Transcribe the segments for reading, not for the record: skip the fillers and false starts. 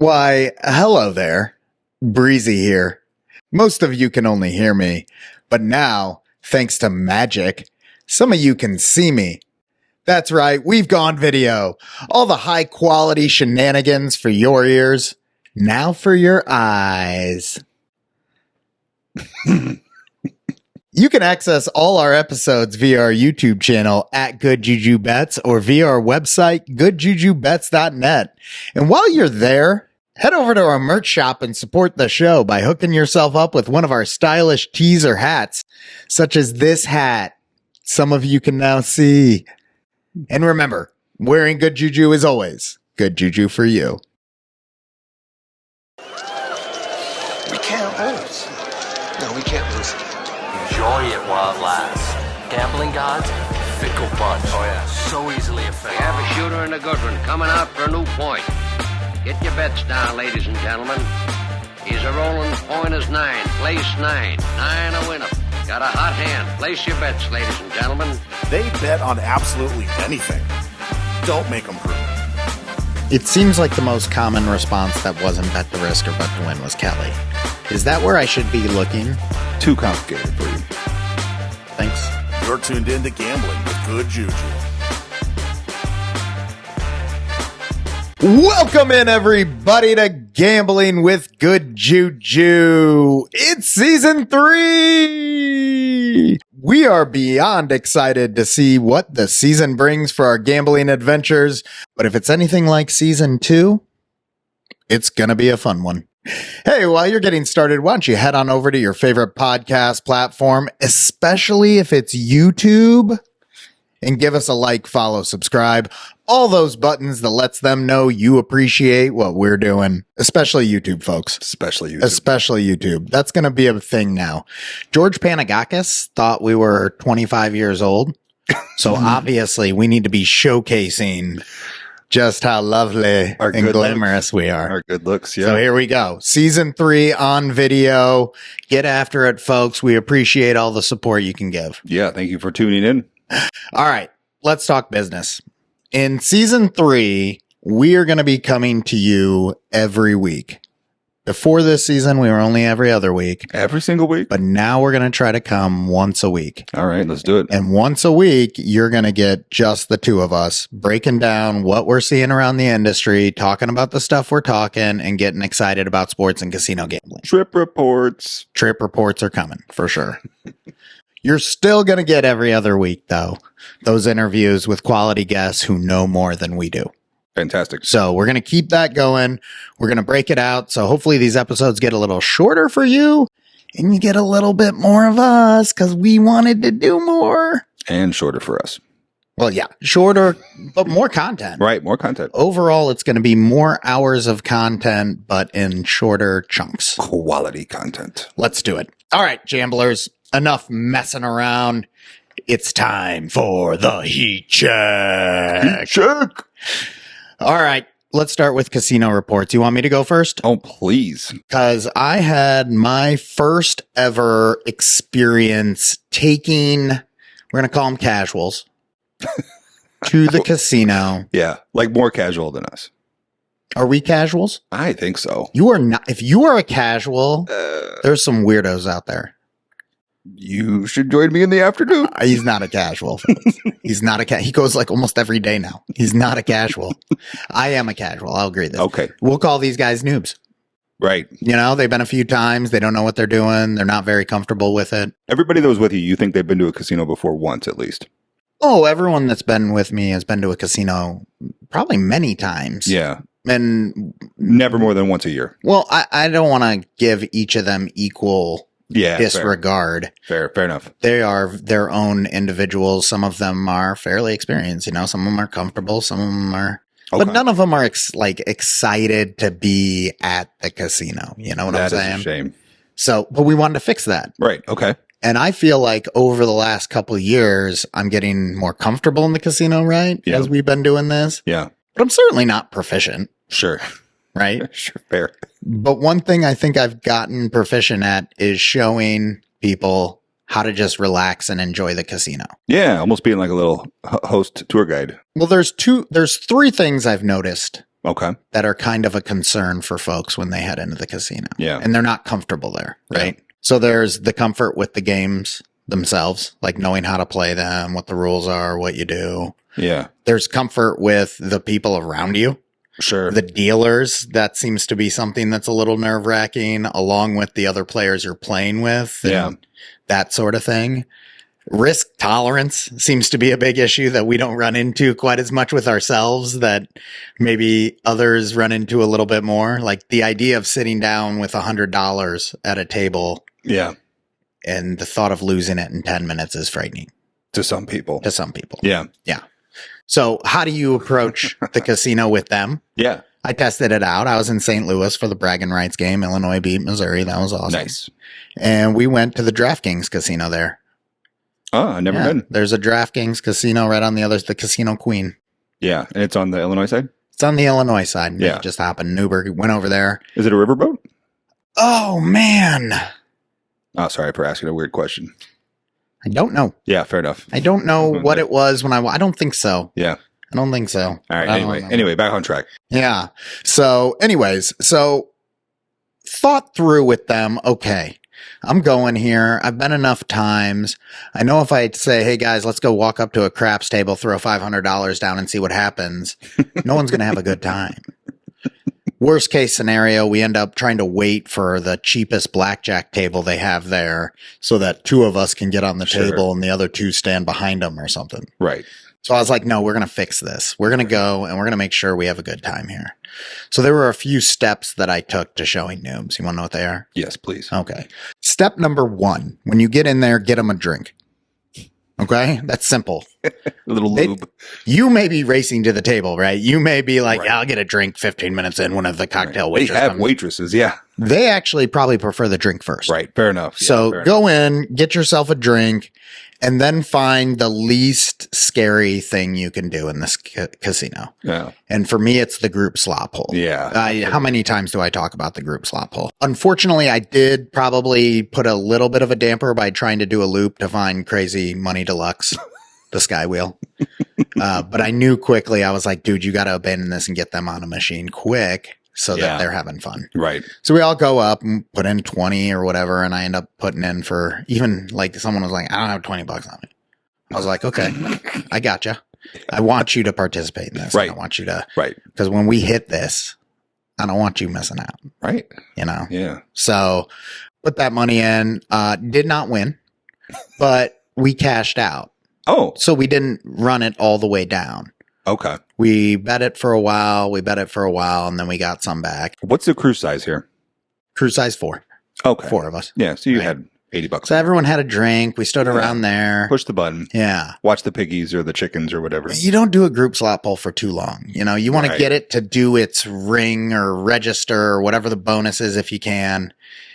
Why, hello there. Breezy here. Most of you can only hear me, but now, thanks to magic, some of you can see me. That's right, we've gone video. All the high quality shenanigans for your ears, now for your eyes. You can access all our episodes via our YouTube channel at Good JuJu Bets or via our website, goodjujubets.net. And while you're there, head over to our merch shop and support the show by hooking yourself up with one of our stylish tees or hats, such as this hat. Some of you can now see. And remember, wearing good juju is always good juju for you. We can't lose. No, we can't lose. Enjoy it while it lasts. Gambling gods, fickle bunch. Oh yeah, so easily We affected. have a shooter and a good one coming out for a new point. Get your bets down, ladies and gentlemen. He's a rolling point is 9. Place 9. 9 a winner. Got a hot hand. Place your bets, ladies and gentlemen. They bet on absolutely anything. Don't make them prove. It seems like the most common response that wasn't bet the risk or bet to win was Kelly. Is that where I should be looking? Too complicated for you. Thanks. You're tuned in to Gambling with Good JuJu. Welcome in, everybody, to Gambling with Good JuJu. It's season 3. We are beyond excited to see what the season brings for our gambling adventures. But if it's anything like season 2, it's going to be a fun one. Hey, while you're getting started, why don't you head on over to your favorite podcast platform, especially if it's YouTube, and give us a like, follow, subscribe, all those buttons that lets them know you appreciate what we're doing, especially YouTube, folks. Especially you. Especially YouTube. That's going to be a thing now. George Panagakis thought we were 25 years old. So obviously we need to be showcasing just how lovely Our and good glamorous we are. Our good looks, yeah. So here we go. Season 3 on video. Get after it, folks. We appreciate all the support you can give. Yeah, thank you for tuning in. All right, let's talk business. In season 3, we are going to be coming to you every week. Before this season, we were only every other week, Every single week? but now we're going to try to come once a week. All right, let's do it. And once a week, you're going to get just the two of us breaking down what we're seeing around the industry, talking about the stuff we're talking, and getting excited about sports and casino gambling. Trip reports. Trip reports are coming for sure. You're still going to get every other week, though, those interviews with quality guests who know more than we do. Fantastic. So we're going to keep that going. We're going to break it out. So hopefully these episodes get a little shorter for you and you get a little bit more of us because we wanted to do more. And shorter for us. Well, yeah, shorter, but more content. Right, more content. Overall, it's going to be more hours of content, but in shorter chunks. Quality content. Let's do it. All right, Jamblers, enough messing around. It's time for the heat check. Check. All right, let's start with casino reports. You want me to go first? Oh, please. Because I had my first ever experience taking, we're going to call them casuals, to the casino. Yeah, like more casual than us. Are we casuals? I think so. You are not. If you are a casual, there's some weirdos out there. You should join me in the afternoon. He's not a casual. Folks. He's not a he goes like almost every day now. He's not a casual. I am a casual. I'll agree with this. Okay. We'll call these guys noobs. Right. You know, they've been a few times. They don't know what they're doing. They're not very comfortable with it. Everybody that was with you, you think they've been to a casino before once at least. Oh, everyone that's been with me has been to a casino probably many times. Yeah. And Never more than once a year. well, I don't want to give each of them equal Yeah. disregard. Fair enough. They are their own individuals. Some of them are fairly experienced. You know, some of them are comfortable. Some of them are, Okay. but none of them are excited to be at the casino. You know what That I'm is saying? a shame. So, but we wanted to fix that. Right. Okay. And I feel like over the last couple of years, I'm getting more comfortable in the casino, right? Yeah. As we've been doing this, Yeah. but I'm certainly not proficient, Sure. right? Sure. Fair. But one thing I think I've gotten proficient at is showing people how to just relax and enjoy the casino. Yeah. Almost being like a little host tour guide. Well, there's three things I've noticed Okay. that are kind of a concern for folks when they head into the casino. Yeah. And they're not comfortable there, right? So there's the comfort with the games themselves, like knowing how to play them, what the rules are, what you do. Yeah. There's comfort with the people around you. Sure. The dealers, that seems to be something that's a little nerve wracking, along with the other players you're playing with. And that sort of thing. Risk tolerance seems to be a big issue that we don't run into quite as much with ourselves that maybe others run into a little bit more. Like the idea of sitting down with $100 at a table. Yeah. And the thought of losing it in 10 minutes is frightening. To some people. Yeah. Yeah. So how do you approach the casino with them? Yeah. I tested it out. I was in St. Louis for the bragging rights game. Illinois beat Missouri. That was awesome. Nice. And we went to the DraftKings casino there. Oh, I never been. There's a DraftKings casino right on the Casino Queen. Yeah. And it's on the Illinois side? It's on the Illinois side. Yeah. You just hop in an Uber, went over there. Is it a riverboat? Oh, man. Oh, sorry for asking a weird question. I don't know. Yeah, fair enough. I don't know what it was when I don't think so. Yeah. I don't think so. All right. Anyway, back on track. Yeah. So anyways, thought through with them. Okay, I'm going here. I've been enough times. I know if I say, hey guys, let's go walk up to a craps table, throw $500 down and see what happens. No one's going to have a good time. Worst case scenario, we end up trying to wait for the cheapest blackjack table they have there so that two of us can get on the table and the other two stand behind them or something. Right. So I was like, no, we're going to fix this. We're going to go and we're going to make sure we have a good time here. So there were a few steps that I took to showing noobs. You want to know what they are? Yes, please. Okay. Step number 1, when you get in there, get them a drink. Okay. That's simple. A little lube. You may be racing to the table, right? You may be like, I'll get a drink 15 minutes in, one of the cocktail waitresses. They have waitresses. Yeah. They actually probably prefer the drink first. Right. Fair enough. So go in, get yourself a drink, and then find the least scary thing you can do in this casino. Yeah. And for me, it's the group slop hole. Yeah. How many times do I talk about the group slop hole? Unfortunately, I did probably put a little bit of a damper by trying to do a loop to find Crazy Money Deluxe, the Sky Wheel. But I knew quickly, I was like, dude, you got to abandon this and get them on a machine quick so that they're having fun. Right. So we all go up and put in 20 or whatever. And I end up putting in for even like someone was like, I don't have $20 on me. I was like, okay, I gotcha. I want you to participate in this. Right. I want you to, right. Because when we hit this, I don't want you missing out. Right. You know? Yeah. So put that money in, did not win, but we cashed out. Oh. So we didn't run it all the way down. Okay. We bet it for a while. And then we got some back. What's the cruise size here? Cruise size 4. Okay. 4 of us. Yeah. So you had $80. So everyone had a drink. We stood around there. Push the button. Yeah. Watch the piggies or the chickens or whatever. You don't do a group slot pull for too long. You know, you want to get it to do its ring or register or whatever the bonus is if you can.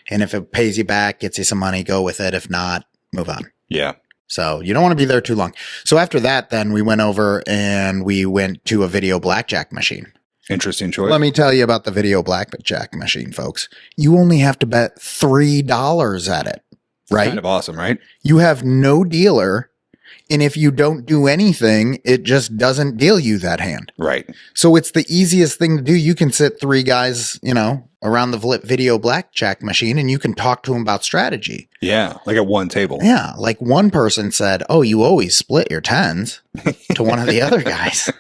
And if it pays you back, gets you some money, go with it. If not, move on. Yeah. So you don't want to be there too long. So after that, then we went over and we went to a video blackjack machine. Interesting choice. Let me tell you about the video blackjack machine, folks. You only have to bet $3 at it, right? Kind of awesome, right? You have no dealer. And if you don't do anything, it just doesn't deal you that hand. Right. So it's the easiest thing to do. You can sit 3 guys, you know, around the video blackjack machine and you can talk to them about strategy. Yeah. Like at one table. Yeah. Like one person said, oh, you always split your 10s to one of the other guys.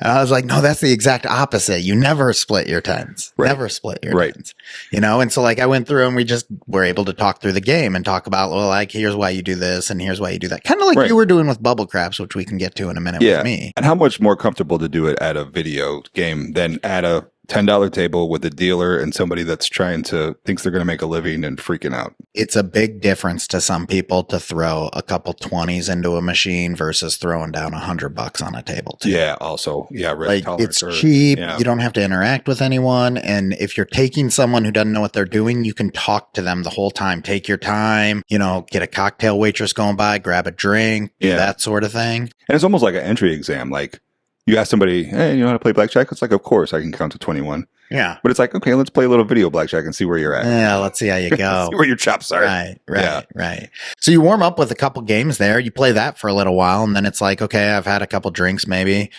And I was like, no, that's the exact opposite. You never split your 10s. Right. Never split your 10s. You know, and so like I went through and we just were able to talk through the game and talk about, well, like, here's why you do this and here's why you do that. Kind of like you were doing with bubble craps, which we can get to in a minute with me. And how much more comfortable to do it at a video game than at a $10 table with a dealer and somebody that's thinks they're going to make a living and freaking out. It's a big difference to some people to throw a couple 20s into a machine versus throwing down $100 on a table too. Yeah. Also, risk like tolerance. It's cheap. Yeah. You don't have to interact with anyone. And if you're taking someone who doesn't know what they're doing, you can talk to them the whole time. Take your time, you know, get a cocktail waitress going by, grab a drink, that sort of thing. And it's almost like an entry exam. Like, you ask somebody, hey, you know how to play blackjack? It's like, of course, I can count to 21. Yeah. But it's like, okay, let's play a little video blackjack and see where you're at. Yeah, let's see how you go. See where your chops are. Right. So you warm up with a couple games there. You play that for a little while, and then it's like, okay, I've had a couple drinks maybe.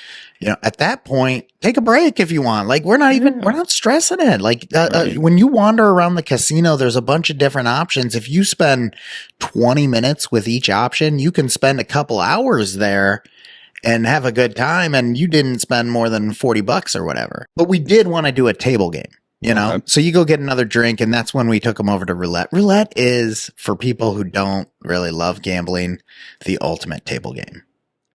At that point, take a break if you want. Like, we're not stressing it. Like, when you wander around the casino, there's a bunch of different options. If you spend 20 minutes with each option, you can spend a couple hours there and have a good time, and you didn't spend more than $40 or whatever. But we did want to do a table game, Okay. So you go get another drink, and that's when we took them over to roulette. Roulette is, for people who don't really love gambling, the ultimate table game.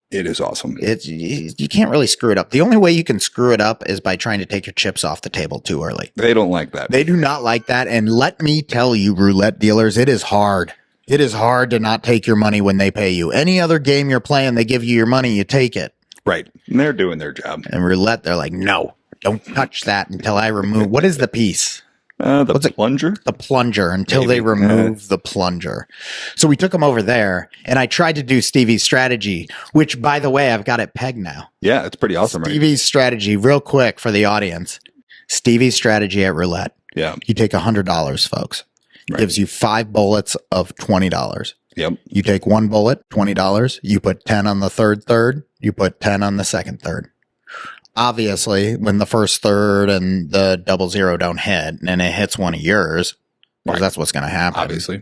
It is awesome. You can't really screw it up. The only way you can screw it up is by trying to take your chips off the table too early. They don't like that. They do not like that. And let me tell you, roulette dealers, it is hard. It is hard to not take your money when they pay you. Any other game you're playing, they give you your money, you take it. Right. And they're doing their job. And roulette, they're like, no, don't touch that until I remove. What is the piece? The plunger? The plunger, until they remove the plunger. So we took them over there, and I tried to do Stevie's strategy, which, by the way, I've got it pegged now. Yeah, it's pretty awesome, Stevie's strategy, real quick for the audience. Stevie's strategy at roulette. Yeah. You take $100, folks. Right. Gives you 5 bullets of $20. Yep. You take 1 bullet, $20. You put 10 on the third. You put 10 on the second third. Obviously, when the first third and the 00 don't hit, and it hits one of yours, because that's what's going to happen. Obviously.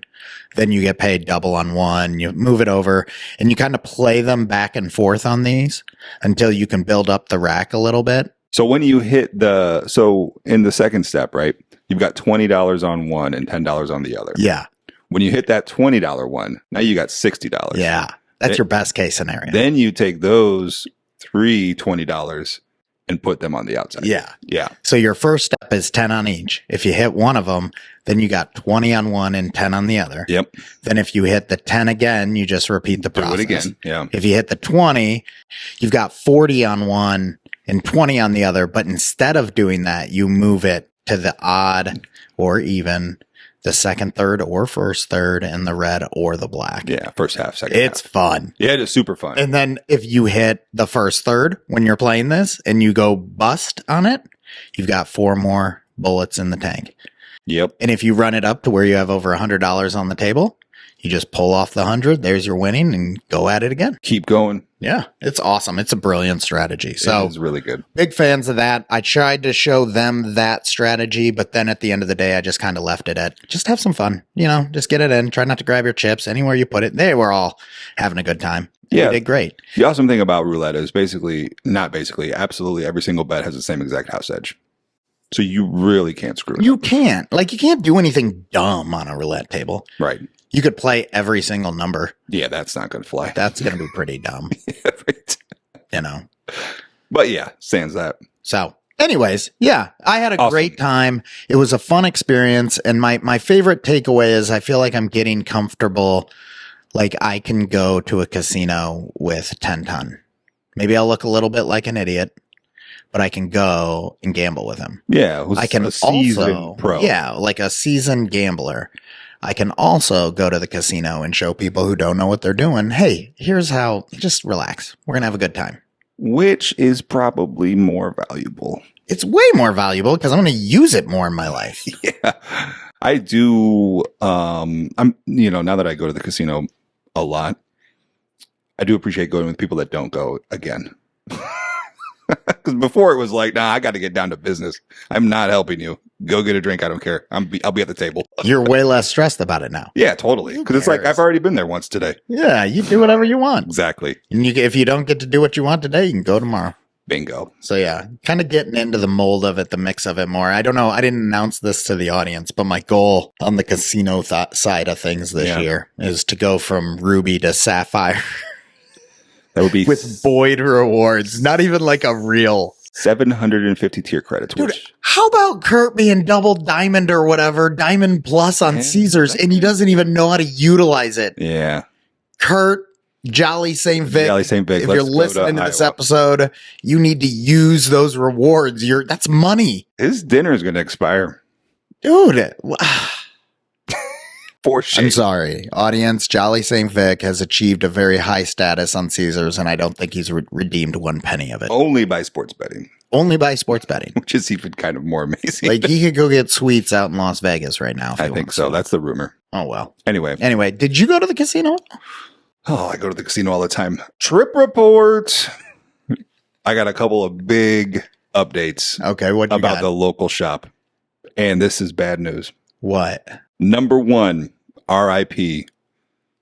Then you get paid double on one. You move it over, and you kind of play them back and forth on these until you can build up the rack a little bit. So when you hit so in the second step, right, you've got $20 on one and $10 on the other. Yeah. When you hit that $20 one, now you got $60. Yeah. That's your best case scenario. Then you take those three $20 and put them on the outside. Yeah. Yeah. So your first step is 10 on each. If you hit one of them, then you got 20 on one and 10 on the other. Yep. Then if you hit the 10 again, you just repeat the process. Do it again. Yeah. If you hit the 20, you've got 40 on one and 20 on the other. But instead of doing that, you move it to the odd or even, the second third or first third, and the red or the black. Yeah, first half, second half. It's fun. Yeah, it is super fun. And then if you hit the first third when you're playing this and you go bust on it, you've got 4 more bullets in the tank. Yep. And if you run it up to where you have over $100 on the table, you just pull off the 100. There's your winning, and go at it again. Keep going. Yeah, it's awesome. It's a brilliant strategy. So it's really good. Big fans of that. I tried to show them that strategy, but then at the end of the day, I just kind of left it at just have some fun. Just get it in. Try not to grab your chips anywhere you put it. They were all having a good time. Yeah, they did great. The awesome thing about roulette is absolutely every single bet has the same exact house edge. So you really can't screw it. You can't. You can't do anything dumb on a roulette table. Right. You could play every single number. Yeah, that's not going to fly. That's going to be pretty dumb. Yeah, right. But yeah, sans that. So anyways, yeah, I had a great time. It was a fun experience. And my favorite takeaway is I feel like I'm getting comfortable. Like I can go to a casino with 10 ton. Maybe I'll look a little bit like an idiot, but I can go and gamble with him. Yeah. I can a seasoned pro. Yeah, like a seasoned gambler. I can also go to the casino and show people who don't know what they're doing, hey, here's how, just relax. We're going to have a good time. Which is probably more valuable. It's way more valuable because I'm going to use it more in my life. Yeah, I do. Now that I go to the casino a lot, I do appreciate going with people that don't go again. Because before it was like, nah, I got to get down to business. I'm not helping you. Go get a drink. I don't care. I'll be at the table. You're way less stressed about it now. Yeah, totally. Because it's like, I've already been there once today. Yeah, you do whatever you want. Exactly. And if you don't get to do what you want today, you can go tomorrow. Bingo. So yeah, kind of getting into the mold of it, the mix of it more. I don't know. I didn't announce this to the audience, but my goal on the casino side of things this year is to go from ruby to sapphire. That would be with Boyd rewards, not even like a real 750 tier credits. Dude, how about Kurt being double diamond or whatever, diamond plus on Caesars, and he doesn't even know how to utilize it? Yeah. Kurt, Jolly St. Vic. Jolly St. Vic. If you're listening to this episode, you need to use those rewards. That's money. His dinner is going to expire. Dude. For shame. I'm sorry, audience. Jolly St. Vic has achieved a very high status on Caesars, and I don't think he's redeemed one penny of it. Only by sports betting. Only by sports betting. which is even kind of more amazing. Like, he could go get suites out in Las Vegas right now. If I he think wants so. to. That's the rumor. Oh, well. Anyway, Did you go to the casino? oh, I go to the casino all the time. Trip report. I got a couple of big updates Okay, what you about got? the local shop. And this is bad news. What? Number one, RIP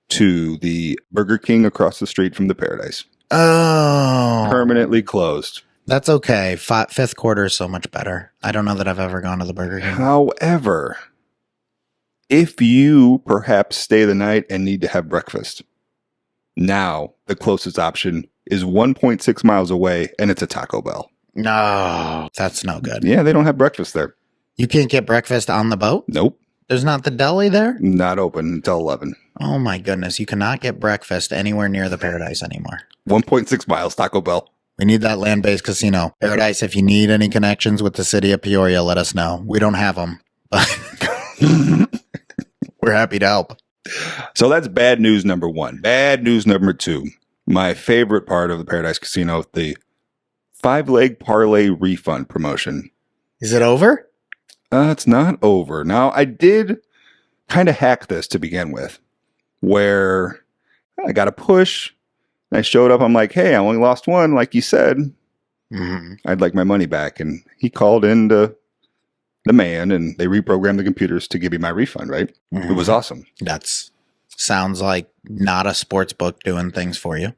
to the Burger King across the street from the Paradise. Oh. Permanently closed. That's okay. Fifth quarter is so much better. I don't know that I've ever gone to the Burger King. However, if you perhaps stay the night and need to have breakfast, now the closest option is 1.6 miles away, and it's a Taco Bell. No, that's no good. Yeah, they don't have breakfast there. You can't get breakfast on the boat? Nope. There's not the deli there? Not open until 11. Oh my goodness. You cannot get breakfast anywhere near the Paradise anymore. 1.6 miles, Taco Bell. We need that land-based casino. Paradise, if you need any connections with the city of Peoria, let us know. We don't have them, but we're happy to help. So that's bad news number one. Bad news number two. My favorite part of the Paradise Casino, the 5-leg parlay refund promotion. Is it over? It's not over. Now, I did kind of hack this to begin with, where I got a push. And I showed up. I'm like, hey, I only lost one, like you said. Mm-hmm. I'd like my money back. And he called in the man, and they reprogrammed the computers to give me my refund, right? Mm-hmm. It was awesome. That's sounds like not a sports book doing things for you.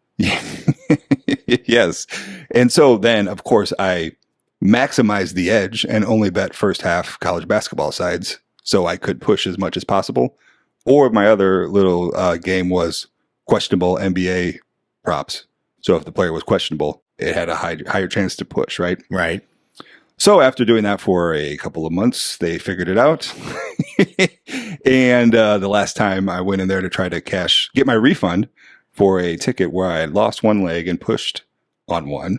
Yes. And so then, of course, I maximized the edge and only bet first half college basketball sides so I could push as much as possible. Or my other little game was questionable NBA props. So if the player was questionable, it had a higher chance to push, right? Right. So after doing that for a couple of months, they figured it out. And the last time I went in there to try to get my refund for a ticket where I had lost one leg and pushed on one,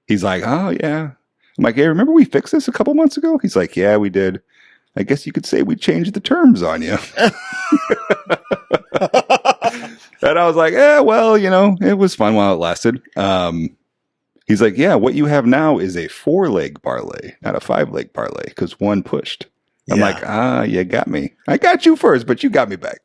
he's like, oh, yeah. I'm like, hey, remember we fixed this a couple months ago? He's like, yeah, we did. I guess you could say we changed the terms on you. And I was like, well, it was fun while it lasted. He's like, yeah, what you have now is a 4-leg parlay, not a 5-leg parlay, because one pushed. I'm like, you got me. I got you first, but you got me back.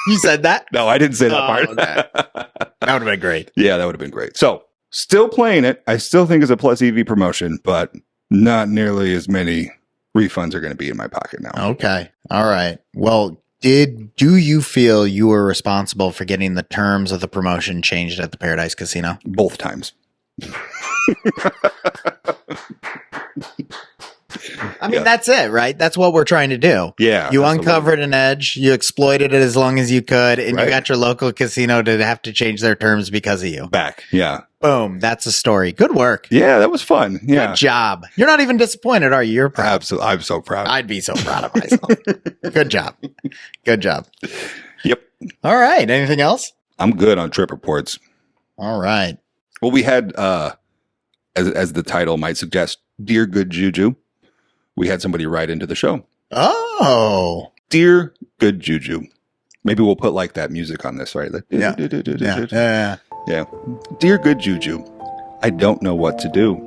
You said that? No, I didn't say that part. Okay. That would have been great. Yeah, that would have been great. So still playing it. I still think it's a plus EV promotion, but not nearly as many refunds are going to be in my pocket now. Okay. All right. Well, do you feel you were responsible for getting the terms of the promotion changed at the Paradise Casino? Both times. I mean, that's it, right? That's what we're trying to do. Yeah. You absolutely. uncovered an edge, you exploited it as long as you could, and Right. you got your local casino to have to change their terms because of you. Back. Yeah. Boom. That's a story. Good work. Yeah, that was fun. Yeah. Good job. You're not even disappointed, are you? You're proud. Absolutely. I'm so proud. I'd be so proud of myself. Good job. Good job. Yep. All right. Anything else? I'm good on trip reports. All right. Well, we had, as the title might suggest, Dear Good JuJu. We had somebody write into the show. Oh. Dear Good JuJu. Maybe we'll put like that music on this, right? Like, Yeah. Yeah. Dear Good JuJu, I don't know what to do.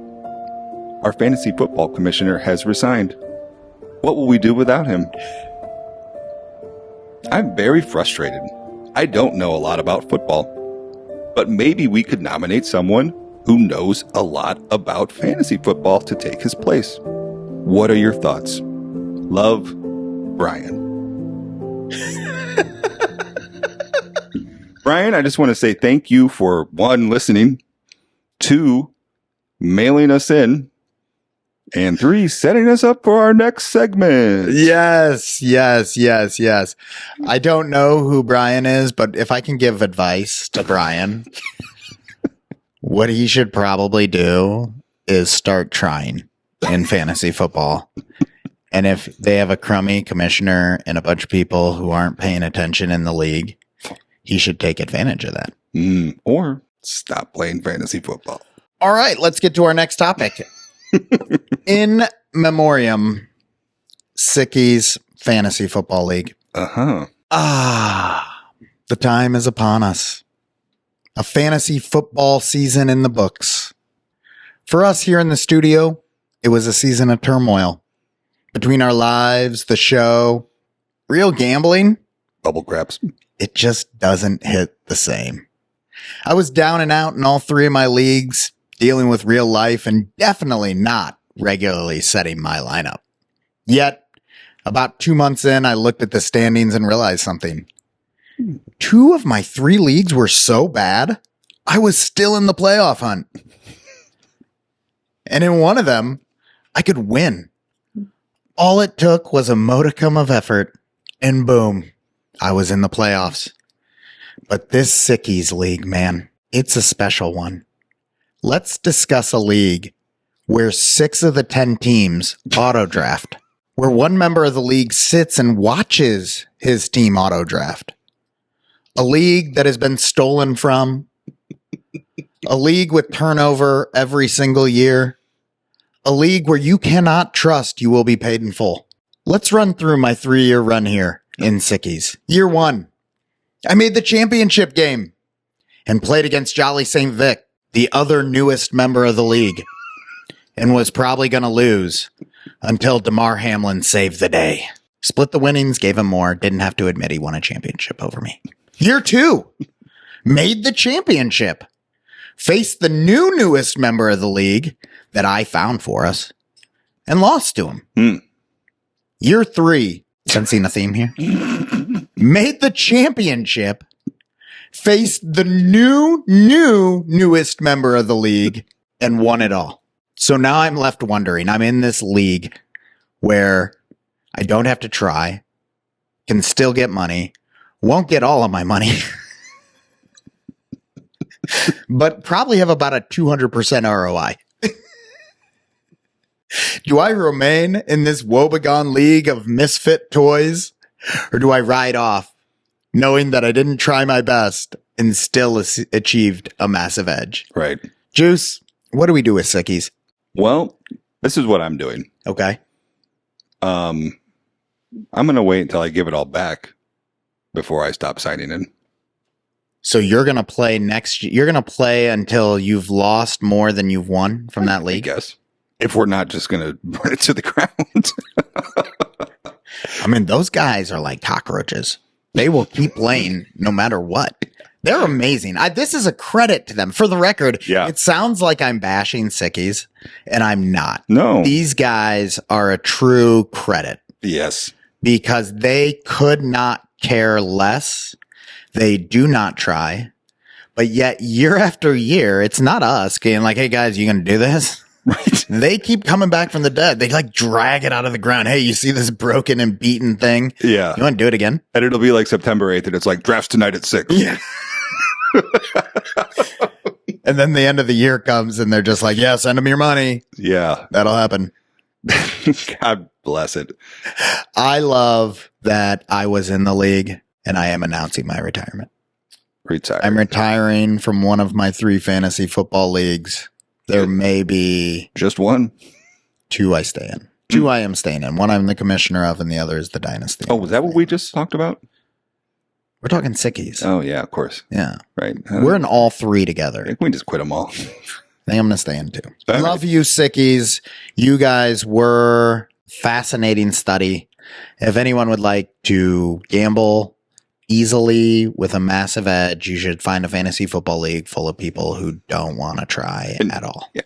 Our fantasy football commissioner has resigned. What will we do without him? I'm very frustrated. I don't know a lot about football, but maybe we could nominate someone who knows a lot about fantasy football to take his place. What are your thoughts? Love, Brian. Brian, I just want to say thank you for 1, listening, 2, mailing us in, and 3, setting us up for our next segment. Yes. I don't know who Brian is, but if I can give advice to Brian, what he should probably do is start trying in fantasy football. And if they have a crummy commissioner and a bunch of people who aren't paying attention in the league, he should take advantage of that. Or stop playing fantasy football. All right, let's get to our next topic. In memoriam, Sicky's Fantasy Football League. Uh-huh. The time is upon us. A fantasy football season in the books. For us here in the studio, it was a season of turmoil. Between our lives, the show, real gambling, Bubble craps. it just doesn't hit the same. I was down and out in all three of my leagues, dealing with real life and definitely not regularly setting my lineup. Yet, about 2 months in, I looked at the standings and realized something. 2 of my 3 leagues were so bad, I was still in the playoff hunt. And in one of them, I could win. All it took was a modicum of effort, and boom, I was in the playoffs. But this Sickies league, man, it's a special one. Let's discuss a league where 6 of the 10 teams auto draft, where one member of the league sits and watches his team auto draft. A league that has been stolen from, a league with turnover every single year, a league where you cannot trust you will be paid in full. Let's run through my 3-year run here in Sickies. Year 1, I made the championship game and played against Jolly St. Vic, the other newest member of the league, and was probably going to lose until Damar Hamlin saved the day. Split the winnings, gave him more, didn't have to admit he won a championship over me. Year 2, made the championship, faced the newest member of the league that I found for us, and lost to him. Year 3, sensing a theme here, made the championship, faced the newest member of the league, and won it all. So now I'm left wondering, I'm in this league where I don't have to try, can still get money, won't get all of my money, but probably have about a 200% ROI. Do I remain in this woebegone league of misfit toys, or do I ride off knowing that I didn't try my best and still achieved a massive edge? Right. Juice, what do we do with Sickies? Well, this is what I'm doing. Okay. I'm going to wait until I give it all back before I stop signing in. So you're going to play you're going to play until you've lost more than you've won from that league? I guess. If we're not just going to burn it to the ground. I mean, those guys are like cockroaches. They will keep playing no matter what. They're amazing. This is a credit to them. For the record, It sounds like I'm bashing Sickies, and I'm not. No. These guys are a true credit. Yes. Because they could not care less. They do not try. But yet, year after year, it's not us getting like, hey, guys, you going to do this? Right. They keep coming back from the dead. They like drag it out of the ground. Hey, you see this broken and beaten thing? Yeah. You want to do it again? And it'll be like September 8th and it's like drafts tonight at 6. Yeah. And then the end of the year comes and they're just like, yeah, send them your money. Yeah. That'll happen. God bless it. I love that I was in the league and I am announcing my retirement. I'm retiring from one of my 3 fantasy football leagues. There may be just 1. 2 I stay in. 2 I am staying in. 1 I'm the commissioner of, and the other is the dynasty. Oh, was that what we just talked about? We're talking Sickies. Oh, yeah, of course. Yeah. Right. We're in all 3 together. We can just quit them all. I think I'm going to stay in 2. All Love right. you, Sickies. You guys were fascinating study. If anyone would like to gamble easily with a massive edge, you should find a fantasy football league full of people who don't want to try at all. Yeah.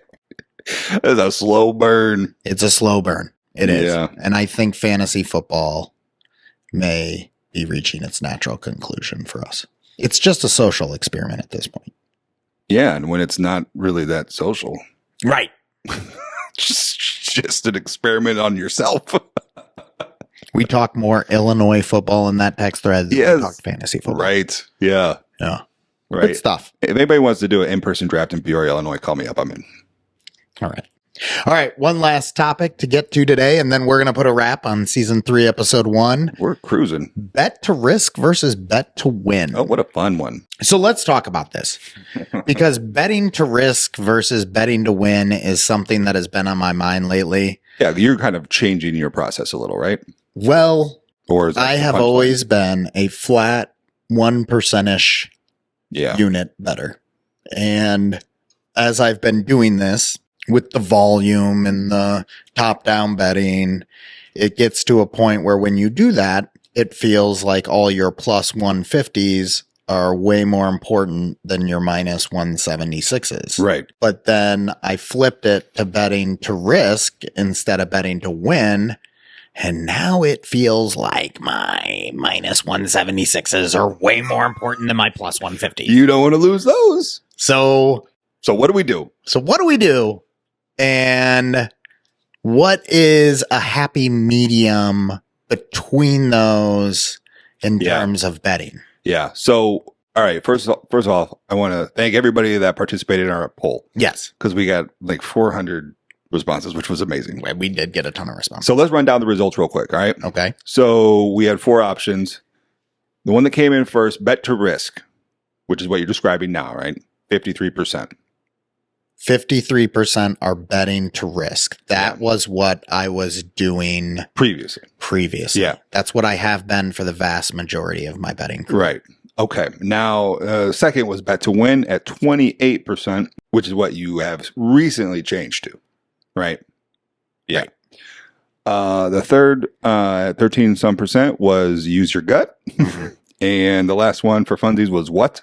It's a slow burn. It's a slow burn. It is. Yeah. And I think fantasy football may be reaching its natural conclusion for us. It's just a social experiment at this point. Yeah, and when it's not really that social. Right. just an experiment on yourself. We talk more Illinois football in that text thread than Yes. we talk fantasy football. Right. Yeah. Yeah. Right. Good stuff. If anybody wants to do an in-person draft in Peoria, Illinois, call me up. I'm in. All right. All right. One last topic to get to today, and then we're going to put a wrap on season 3, episode 1. We're cruising. Bet to risk versus bet to win. Oh, what a fun one. So let's talk about this, because betting to risk versus betting to win is something that has been on my mind lately. Yeah, you're kind of changing your process a little, right? Well, Or is that I the have punchline? always been a flat 1%-ish Yeah. unit better. And as I've been doing this, with the volume and the top-down betting, it gets to a point where when you do that, it feels like all your plus 150s are way more important than your minus 176s. Right. But then I flipped it to betting to risk instead of betting to win. And now it feels like my minus 176s are way more important than my plus 150s. You don't want to lose those. So what do we do? And what is a happy medium between those in terms of betting? Yeah. So, all right. First of all, I want to thank everybody that participated in our poll. Yes. Because we got like 400 responses, which was amazing. We did get a ton of responses. So let's run down the results real quick. All right. Okay. So we had 4 options. The one that came in first, bet to risk, which is what you're describing now, right? 53%. 53% are betting to risk. That was what I was doing previously. Yeah. That's what I have been for the vast majority of my betting career. Right. Okay. Now, second was bet to win at 28%, which is what you have recently changed to. Right. Yeah. Right. The third, 13 some percent was use your gut. And the last one for funsies was what?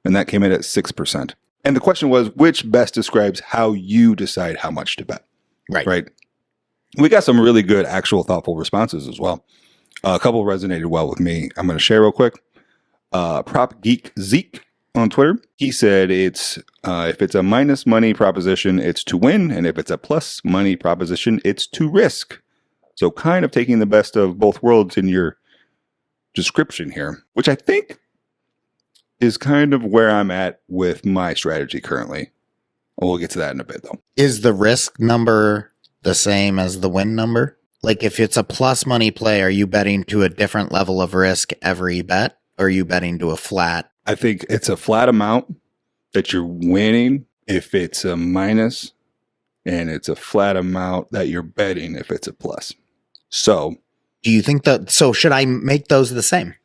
And that came in at 6%. And the question was, which best describes how you decide how much to bet? Right. Right. We got some really good, actual, thoughtful responses as well. A couple resonated well with me. I'm going to share real quick. Prop Geek Zeke on Twitter. He said it's if it's a minus money proposition, it's to win. And if it's a plus money proposition, it's to risk. So kind of taking the best of both worlds in your description here, which I think is kind of where I'm at with my strategy currently. We'll get to that in a bit, though. Is the risk number the same as the win number? Like if it's a plus money play, are you betting to a different level of risk every bet? Or are you betting to a flat? I think it's a flat amount that you're winning if it's a minus, and it's a flat amount that you're betting if it's a plus. So do you think so should I make those the same?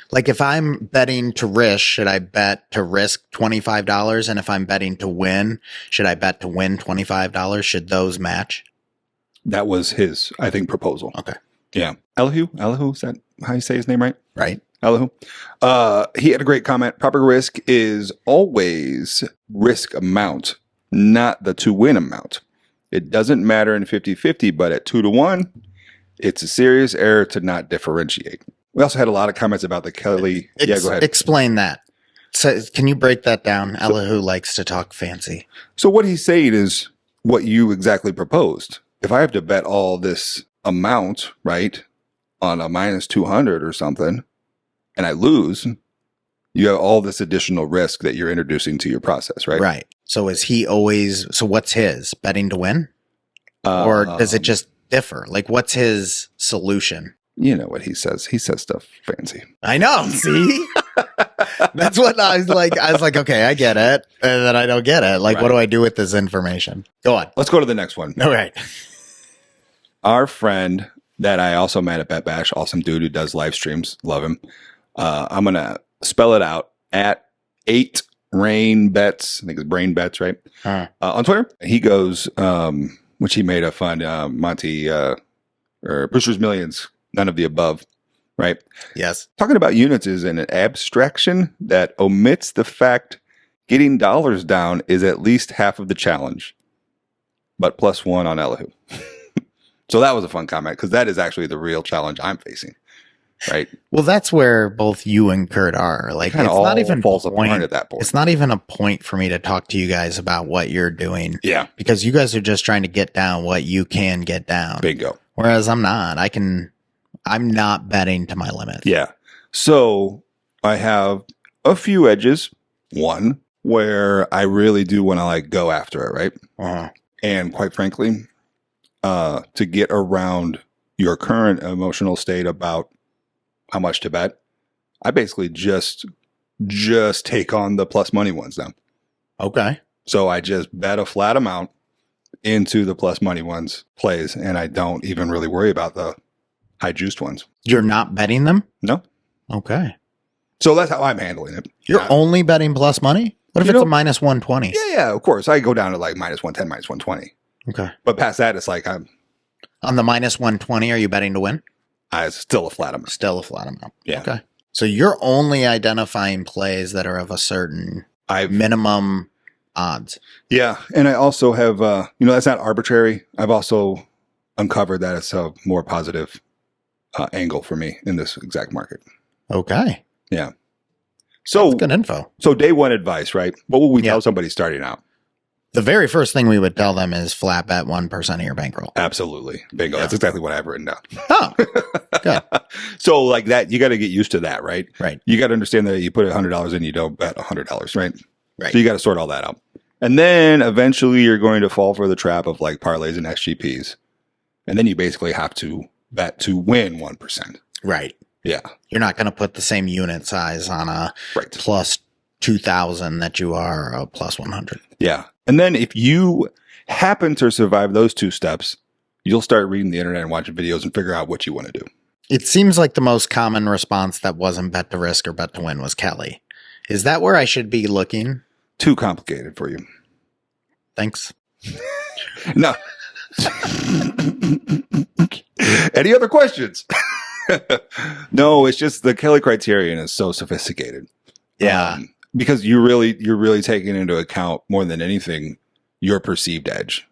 Like if I'm betting to risk, should I bet to risk $25? And if I'm betting to win, should I bet to win $25? Should those match? That was his, I think, proposal. Okay. Yeah. Elihu, is that how you say his name right? Right. Elihu. He had a great comment. Proper risk is always risk amount, not the to win amount. It doesn't matter in 50-50, but at 2-1, it's a serious error to not differentiate. We also had a lot of comments about the Kelly. Yeah, go ahead. Explain that. So can you break that down? Elihu likes to talk fancy. So what he's saying is what you exactly proposed. If I have to bet all this amount, right, on a minus 200 or something, and I lose, you have all this additional risk that you're introducing to your process, right? Right. So is he always, so what's his? Betting to win? Or does it just differ? Like what's his solution? You know what he says. He says stuff fancy. I know. See? That's what I was like. I was like, okay, I get it. And then I don't get it. Like, What do I do with this information? Go on. Let's go to the next one. All right. Our friend that I also met at Bet Bash, awesome dude who does live streams. Love him. I'm going to spell it out at 8 Rain Bets. I think it's Brain Bets, right? On Twitter. He goes, which he made a fun Monty or Brewster's Millions. None of the above, right? Yes. Talking about units is an abstraction that omits the fact getting dollars down is at least half of the challenge, but +1 on Elihu. So that was a fun comment because that is actually the real challenge I'm facing, right? Well, that's where both you and Kurt are. Like, it's not even falls apart at that point. It's not even a point for me to talk to you guys about what you're doing. Yeah, because you guys are just trying to get down what you can get down. Bingo. Whereas I'm not. I'm not betting to my limit. Yeah. So I have a few edges. One where I really do want to like go after it, right? Uh-huh. And quite frankly, to get around your current emotional state about how much to bet, I basically just take on the plus money ones now. Okay. So I just bet a flat amount into the plus money ones plays, and I don't even really worry about the high juiced ones. You're not betting them? No. Okay. So that's how I'm handling it. You're only betting plus money? What if it's a minus 120? Yeah, of course. I go down to like minus 110, minus 120. Okay. But past that, it's like On the minus 120, are you betting to win? it's still a flat amount. Still a flat amount. Yeah. Okay. So you're only identifying plays that are of a certain minimum odds. Yeah. And I also have, that's not arbitrary. I've also uncovered that it's a more positive angle for me in this exact market. Okay. Yeah. So that's good info. So day one advice, right? What will we tell somebody starting out? The very first thing we would tell them is flat bet 1% of your bankroll. Absolutely. Bingo. Yeah. That's exactly what I've written down. Oh, good. So like that, you got to get used to that, right? Right. You got to understand that you put $100 in, you don't bet $100, right? Right. So you got to sort all that out. And then eventually you're going to fall for the trap of like parlays and SGPs. And then you basically have to bet to win 1%. Right. Yeah. You're not going to put the same unit size on a plus 2,000 that you are a plus 100. Yeah. And then if you happen to survive those two steps, you'll start reading the internet and watching videos and figure out what you want to do. It seems like the most common response that wasn't bet to risk or bet to win was Kelly. Is that where I should be looking? Too complicated for you. Thanks. No. Any other questions? No, it's just the Kelly Criterion is so sophisticated. Yeah. Because you're really taking into account more than anything your perceived edge.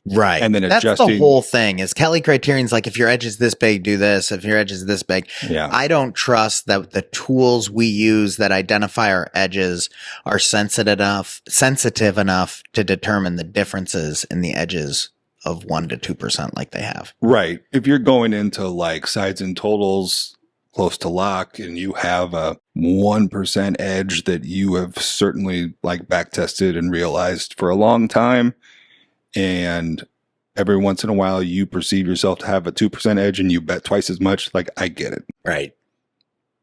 Right. And then that's adjusting. The whole thing is Kelly Criterion's like, if your edge is this big, do this. If your edge is this big. Yeah. I don't trust that the tools we use that identify our edges are sensitive enough to determine the differences in the edges of 1 to 2% like they have. Right. If you're going into like sides and totals close to lock and you have a 1% edge that you have certainly like back tested and realized for a long time, and every once in a while you perceive yourself to have a 2% edge and you bet twice as much, like I get it. Right.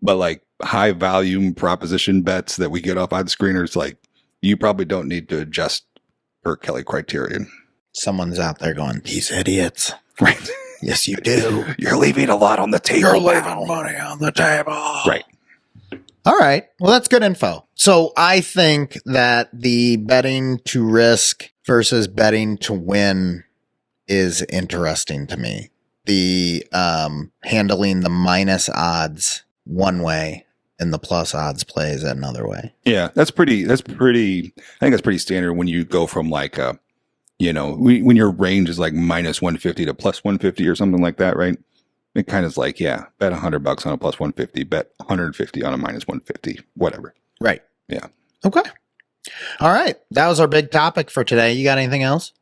But like high volume proposition bets that we get off on screeners, like you probably don't need to adjust per Kelly Criterion. Someone's out there going, these idiots. Right. Yes, you do. You're leaving a lot on the table. You're leaving money on the table. Right. All right. Well, that's good info. So I think that the betting to risk versus betting to win is interesting to me. The handling the minus odds one way and the plus odds plays another way. Yeah, that's pretty, I think that's pretty standard when you go from like when your range is like minus 150 to plus 150 or something like that, right? It kind of is like, yeah, bet $100 on a plus 150, bet 150 on a minus 150, whatever. Right. Yeah. Okay. All right. That was our big topic for today. You got anything else?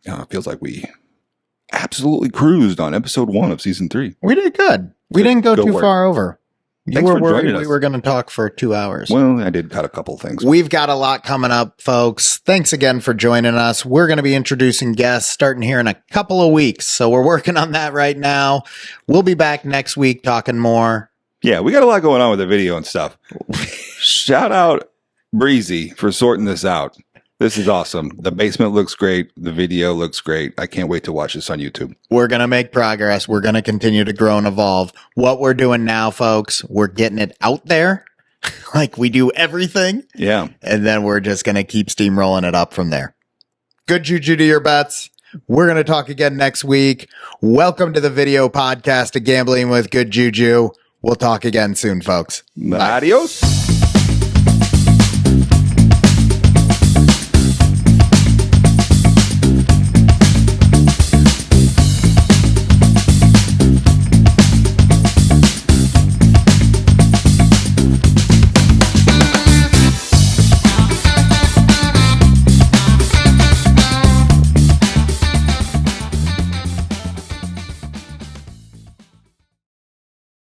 It feels like we absolutely cruised on episode 1 of season 3. We did good. We didn't go too far over. You Thanks were for worried joining us. we were going to talk for 2 hours. Well, I did cut a couple things. We've got a lot coming up, folks. Thanks again for joining us. We're going to be introducing guests starting here in a couple of weeks. So we're working on that right now. We'll be back next week talking more. Yeah, we got a lot going on with the video and stuff. Shout out Breezy for sorting this out. This is awesome. The basement looks great. The video looks great. I can't wait to watch this on YouTube. We're going to make progress. We're going to continue to grow and evolve. What we're doing now, folks, we're getting it out there like we do everything. Yeah. And then we're just going to keep steamrolling it up from there. Good juju to your bets. We're going to talk again next week. Welcome to the video podcast of Gambling with Good Juju. We'll talk again soon, folks. Bye. Adios.